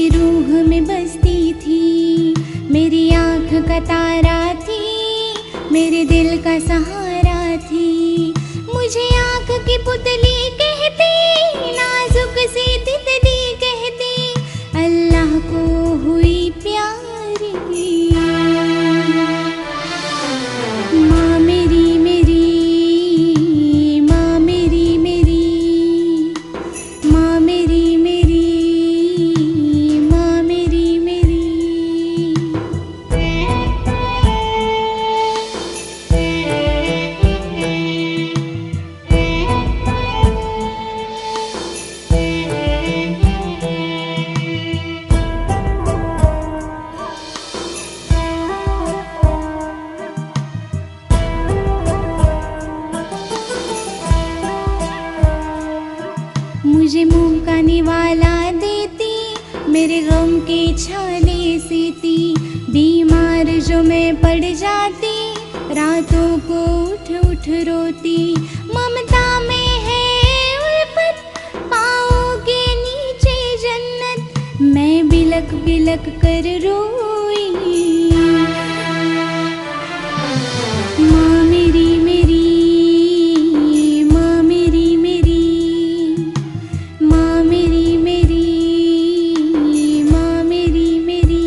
मेरी रूह में बसती थी, मेरी आँख का तारा थी, मेरे दिल का सहारा थी। मुझे आँख की पुतली कहती, नाजुक सी तितली कहती, अल्लाह को हुई प्यारी। माँ मेरी मेरी, माँ मेरी मेरी, माँ मेरी मेरी, माँ मेरी मेरी। मुझे मुँह का निवाला देती, मेरे गम के छाले सीती, बीमार जो मैं पड़ जाती, रातों को उठ उठ रोती। ममता में है उल्फत, पाँव के नीचे जन्नत, मैं बिलक बिलक कर रोई। माँ मेरी मेरी, माँ मेरी मेरी, माँ मेरी मेरी, माँ मेरी मेरी।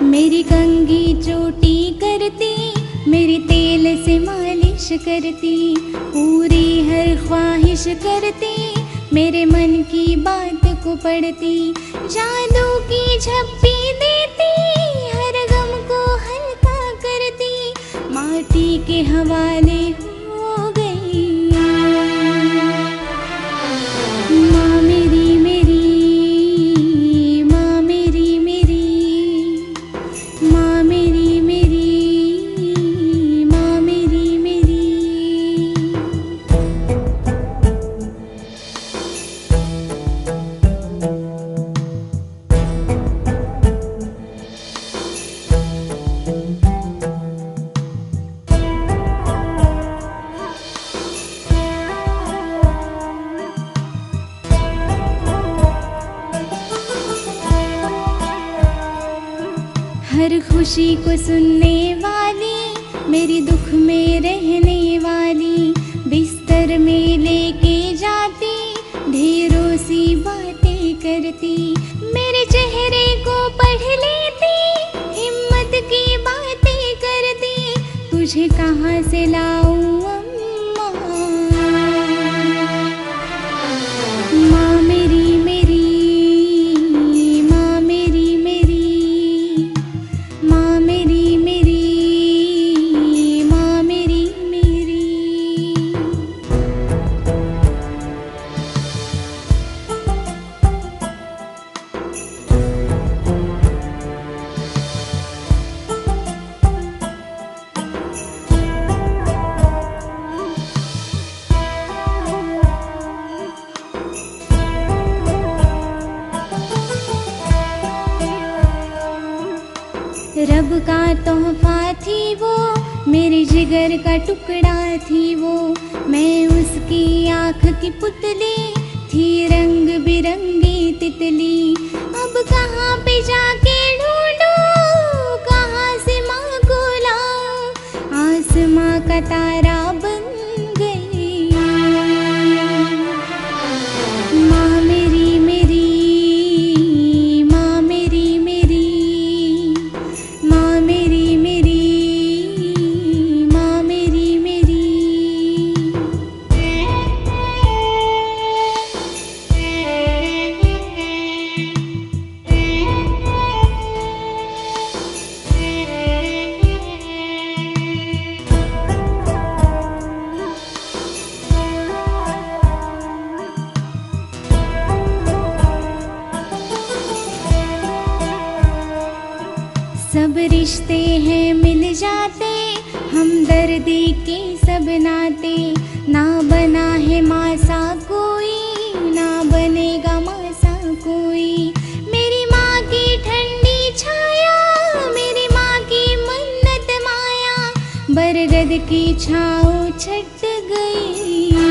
मेरी कंघी चोटी करती, मेरी तेल से मालिश करती, पूरी हर ख्वाहिश करती, मेरे मन की बात को पढ़ती, जादू की झप्पी देती, हर गम को हल्का करती, माटी के हवाले हो गई। माँ मेरी मेरी, माँ मेरी मेरी, माँ मेरी मेरी, माँ मेरी मेरी। हर खुशी को सुनने वाली, मेरी दुख में रहने वाली, बिस्तर में लेके जाती, ढेरों सी बातें करती, मेरे चेहरे को पढ़ लेती, हिम्मत की बातें करती, तुझे कहाँ से लाऊं अम्मा। माँ मेरी मेरी, माँ मेरी मेरी, माँ मेरी मेरी, माँ मेरी मेरी। रब का तोहफा थी वो, मेरे जिगर का टुकड़ा थी वो, मैं उसकी आँख की पुतली थी, रंग बिरंगी तितली। अब कहाँ पे जाके ढूंढूं, कहाँ से माँ को लाऊं, आसमां का तारा बन गई। माँ मेरी मेरी, माँ मेरी मेरी, माँ मेरी मेरी, माँ मेरी मेरी। दे के सब नाते, ना बना है माँ सा कोई, ना बनेगा माँ सा कोई। मेरी माँ की ठंडी छाया, मेरी माँ की मन्नत माया, बरगद की छाँव छट गई।